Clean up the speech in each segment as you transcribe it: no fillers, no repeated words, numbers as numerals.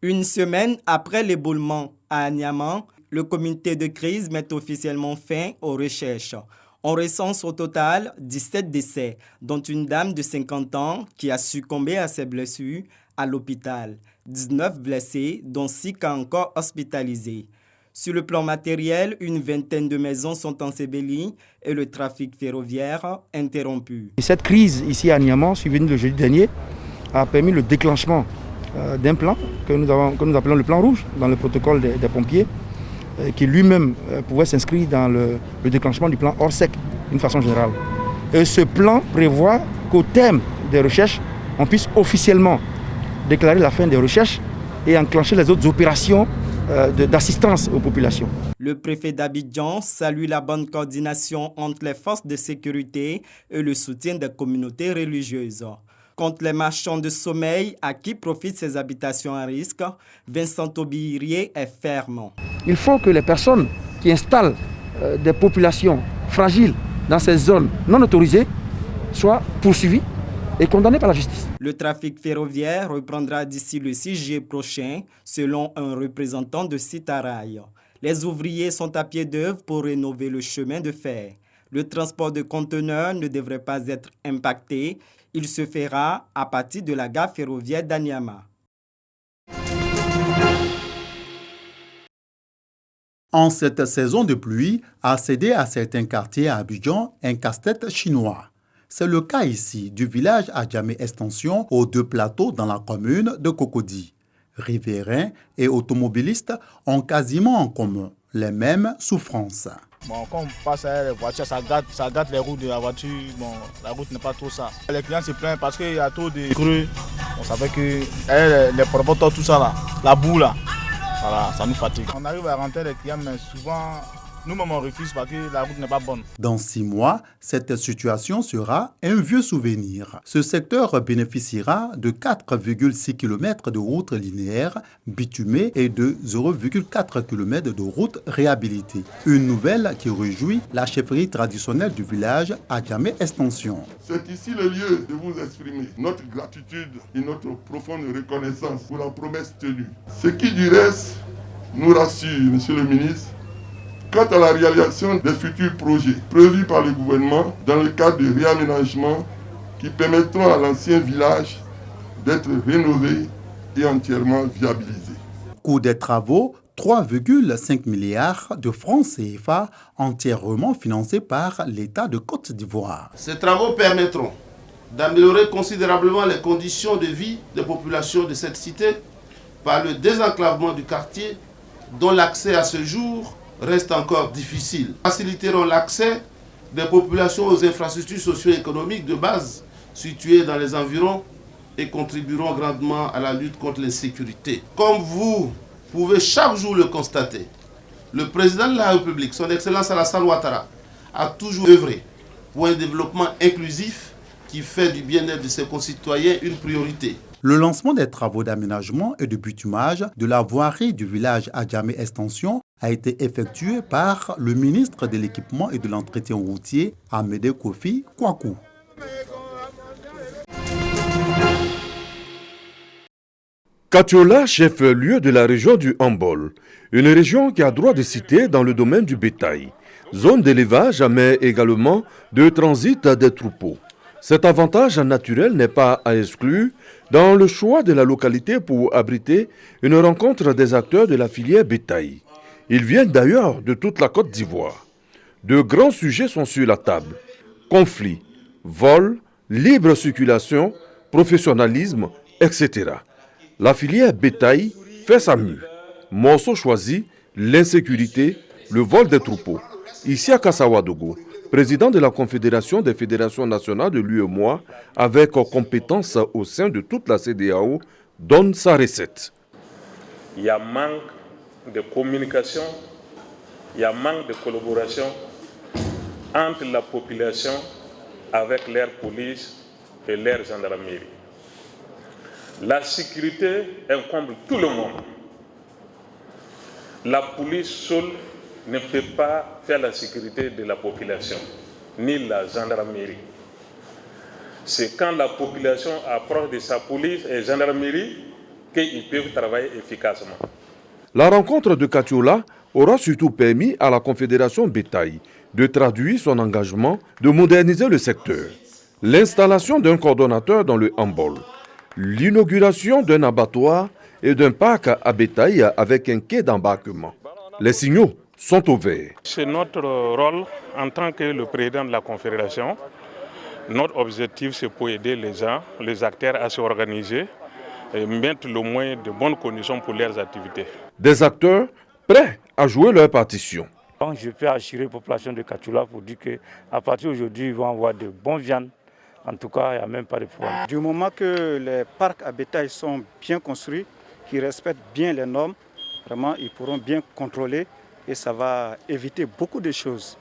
Une semaine après l'éboulement à Niamey, le comité de crise met officiellement fin aux recherches. On recense au total 17 décès, dont une dame de 50 ans qui a succombé à ses blessures à l'hôpital. 19 blessés, dont 6 cas encore hospitalisés. Sur le plan matériel, une vingtaine de maisons sont ensevelies et le trafic ferroviaire interrompu. Cette crise ici à Niamey, survenue le jeudi dernier, a permis le déclenchement d'un plan que nous appelons le plan rouge dans le protocole des pompiers, qui lui-même pouvait s'inscrire dans le déclenchement du plan Orsec d'une façon générale. Et ce plan prévoit qu'au terme des recherches, on puisse officiellement déclarer la fin des recherches et enclencher les autres opérations d'assistance aux populations. Le préfet d'Abidjan salue la bonne coordination entre les forces de sécurité et le soutien des communautés religieuses. Contre les marchands de sommeil à qui profitent ces habitations à risque, Vincent Aubirier est ferme. Il faut que les personnes qui installent des populations fragiles dans ces zones non autorisées soient poursuivies et condamnées par la justice. Le trafic ferroviaire reprendra d'ici le 6 juillet prochain, selon un représentant de Citarail. Les ouvriers sont à pied d'œuvre pour rénover le chemin de fer. Le transport de conteneurs ne devrait pas être impacté. Il se fera à partir de la gare ferroviaire d'Anyama. En cette saison de pluie, accéder à certains quartiers à Abidjan un casse-tête chinois. C'est le cas ici du village Adjamé Extension aux 2 plateaux dans la commune de Cocody. Riverains et automobilistes ont quasiment en commun les mêmes souffrances. Bon, quand on passe avec les voitures, ça gâte les routes de la voiture. Bon, la route n'est pas trop ça. Les clients se plaignent parce qu'il y a trop de creux. On savait que les promoteurs, tout ça là, la boue là, voilà, ça nous fatigue. On arrive à rentrer les clients, mais souvent, nous-mêmes on refuse parce que la route n'est pas bonne. Dans 6 mois, cette situation sera un vieux souvenir. Ce secteur bénéficiera de 4,6 km de routes linéaires bitumées et de 0,4 km de routes réhabilitées. Une nouvelle qui réjouit la chefferie traditionnelle du village Adjamé Extension. C'est ici le lieu de vous exprimer notre gratitude et notre profonde reconnaissance pour la promesse tenue. Ce qui du reste nous rassure, Monsieur le ministre, quant à la réalisation des futurs projets prévus par le gouvernement dans le cadre de réaménagement qui permettront à l'ancien village d'être rénové et entièrement viabilisé. Coût des travaux, 3,5 milliards de francs CFA entièrement financés par l'État de Côte d'Ivoire. Ces travaux permettront d'améliorer considérablement les conditions de vie des populations de cette cité par le désenclavement du quartier dont l'accès à ce jour reste encore difficile. Faciliteront l'accès des populations aux infrastructures socio-économiques de base situées dans les environs et contribueront grandement à la lutte contre l'insécurité. Comme vous pouvez chaque jour le constater, le président de la République, son Excellence Alassane Ouattara, a toujours œuvré pour un développement inclusif qui fait du bien-être de ses concitoyens une priorité. Le lancement des travaux d'aménagement et de bitumage de la voirie du village Adjamé Extension a été effectué par le ministre de l'Équipement et de l'Entretien routier, Amédée Kofi Kwaku. Katiola, chef-lieu de la région du Hambol, une région qui a droit de cité dans le domaine du bétail. Zone d'élevage, mais également de transit des troupeaux. Cet avantage naturel n'est pas à exclure dans le choix de la localité pour abriter une rencontre des acteurs de la filière bétail. Ils viennent d'ailleurs de toute la Côte d'Ivoire. De grands sujets sont sur la table. Conflits, vols, libre circulation, professionnalisme, etc. La filière bétail fait sa mue. Morceau choisi, l'insécurité, le vol des troupeaux. Ici à Kassawadogo, président de la Confédération des fédérations nationales de l'UEMOA, avec compétence au sein de toute la CEDEAO, donne sa recette. Il y a manque de communication, il y a manque de collaboration entre la population avec leur police et leur gendarmerie. La sécurité incombe tout le monde. La police seule ne peut pas faire la sécurité de la population, ni la gendarmerie. C'est quand la population approche de sa police et gendarmerie qu'ils peuvent travailler efficacement. La rencontre de Katiola aura surtout permis à la Confédération Bétail de traduire son engagement de moderniser le secteur. L'installation d'un coordonnateur dans le handball, l'inauguration d'un abattoir et d'un parc à bétail avec un quai d'embarquement. Les signaux sont au vert. C'est notre rôle en tant que le président de la Confédération. Notre objectif, c'est pour aider les gens, les acteurs à s'organiser et mettre le moins de bonnes conditions pour leurs activités. Des acteurs prêts à jouer leur partition. Donc je peux assurer la population de Katiola pour dire qu'à partir d'aujourd'hui, ils vont avoir de bonnes viandes. En tout cas, il n'y a même pas de problème. Du moment que les parcs à bétail sont bien construits, qui respectent bien les normes, vraiment, ils pourront bien contrôler et ça va éviter beaucoup de choses.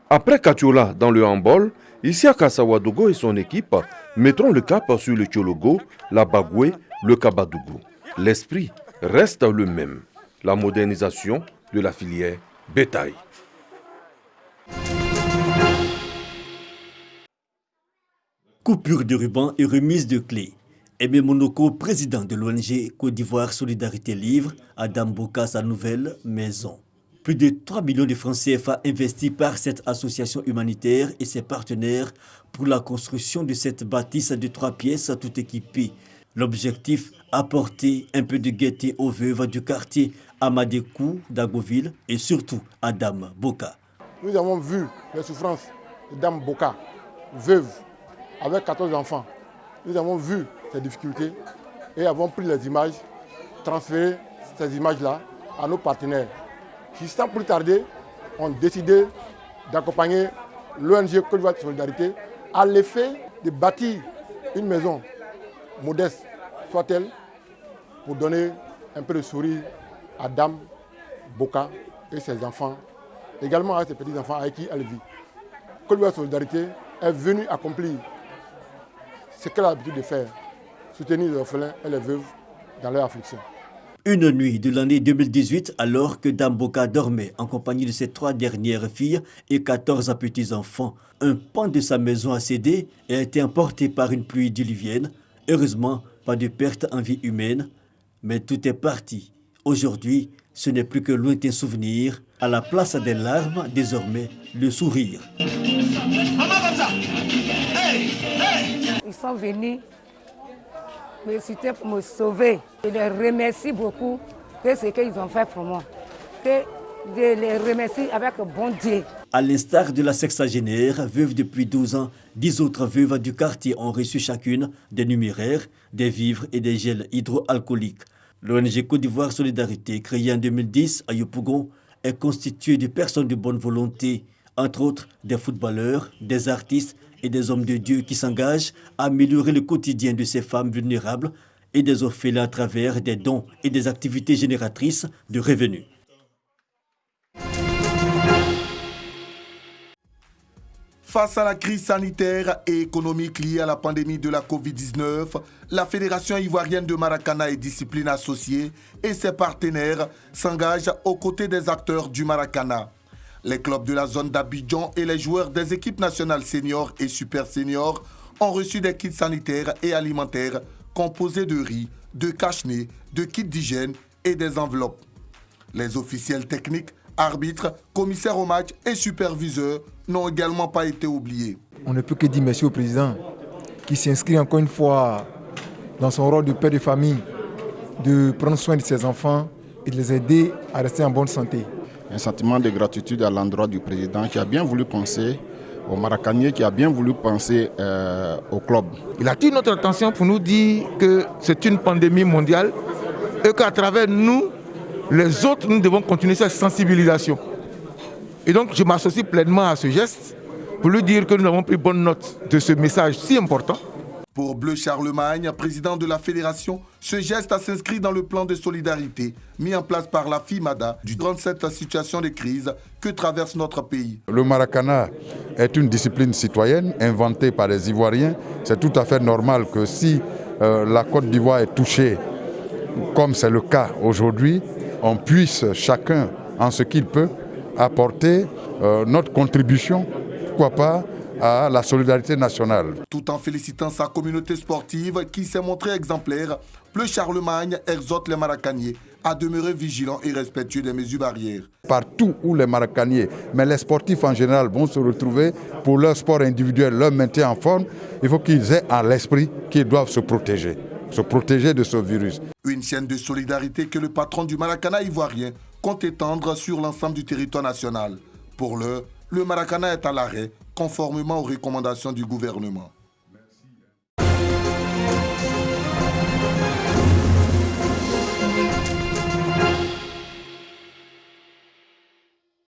Après Katiola dans le handball, Isiaka Sawadogo et son équipe mettront le cap sur le Tchologo, la Bagoué, le Kabadougou. L'esprit reste le même, la modernisation de la filière bétail. Coupure de ruban et remise de clés. Aimé Monoko, président de l'ONG Côte d'Ivoire Solidarité Livre, Adam Boka sa nouvelle maison. Plus de 3 millions de francs CFA investis par cette association humanitaire et ses partenaires pour la construction de cette bâtisse de 3 pièces tout équipée. L'objectif, apporter un peu de gaieté aux veuves du quartier Amadekou d'Agoville et surtout à Dame Boka. Nous avons vu les souffrances de Dame Boka, veuve, avec 14 enfants. Nous avons vu ces difficultés et avons pris les images, transféré ces images-là à nos partenaires qui, sans plus tarder, ont décidé d'accompagner l'ONG Côte d'Ivoire Solidarité à l'effet de bâtir une maison modeste, soit-elle, pour donner un peu de sourire à Dame Boka et ses enfants, également à ses petits-enfants avec qui elle vit. Côte d'Ivoire Solidarité est venue accomplir ce qu'elle a l'habitude de faire, soutenir les orphelins et les veuves dans leur affliction. Une nuit de l'année 2018, alors que Dame Boka dormait en compagnie de ses 3 dernières filles et 14 petits-enfants, un pan de sa maison a cédé et a été emporté par une pluie diluvienne. Heureusement, pas de perte en vie humaine, mais tout est parti. Aujourd'hui, ce n'est plus que lointain souvenir. À la place des larmes, désormais, le sourire. Ils sont venus me citer pour me sauver. Je les remercie beaucoup de ce qu'ils ont fait pour moi. Que je les remercie avec bon Dieu. À l'instar de la sexagénaire, veuve depuis 12 ans, 10 autres veuves du quartier ont reçu chacune des numéraires, des vivres et des gels hydroalcooliques. L'ONG Côte d'Ivoire Solidarité, créée en 2010 à Yopougon, est constituée de personnes de bonne volonté, entre autres des footballeurs, des artistes et des hommes de Dieu qui s'engagent à améliorer le quotidien de ces femmes vulnérables et des orphelins à travers des dons et des activités génératrices de revenus. Face à la crise sanitaire et économique liée à la pandémie de la Covid-19, la Fédération ivoirienne de Maracana et disciplines associées et ses partenaires s'engagent aux côtés des acteurs du Maracana. Les clubs de la zone d'Abidjan et les joueurs des équipes nationales seniors et super seniors ont reçu des kits sanitaires et alimentaires composés de riz, de cache-nez, de kits d'hygiène et des enveloppes. Les officiels techniques, arbitres, commissaires au match et superviseurs n'ont également pas été oubliés. On ne peut que dire merci au président qui s'inscrit encore une fois dans son rôle de père de famille, de prendre soin de ses enfants et de les aider à rester en bonne santé. Un sentiment de gratitude à l'endroit du président qui a bien voulu penser aux Maracaniers, qui a bien voulu penser au club. Il attire notre attention pour nous dire que c'est une pandémie mondiale et qu'à travers nous, les autres, nous devons continuer cette sensibilisation. Et donc je m'associe pleinement à ce geste pour lui dire que nous avons pris bonne note de ce message si important. Pour Bleu Charlemagne, président de la fédération, ce geste s'inscrit dans le plan de solidarité mis en place par la FIMADA durant cette situation de crise que traverse notre pays. Le Maracana est une discipline citoyenne inventée par les Ivoiriens. C'est tout à fait normal que si la Côte d'Ivoire est touchée, comme c'est le cas aujourd'hui, on puisse chacun, en ce qu'il peut, apporter notre contribution, pourquoi pas, à la solidarité nationale. Tout en félicitant sa communauté sportive qui s'est montrée exemplaire, le Charlemagne exhorte les Maracaniers à demeurer vigilants et respectueux des mesures barrières. Partout où les Maracaniers, mais les sportifs en général vont se retrouver pour leur sport individuel, leur maintien en forme, il faut qu'ils aient à l'esprit qu'ils doivent se protéger de ce virus. Une chaîne de solidarité que le patron du Maracana ivoirien compte étendre sur l'ensemble du territoire national. Pour l'heure, le Maracana est à l'arrêt, conformément aux recommandations du gouvernement.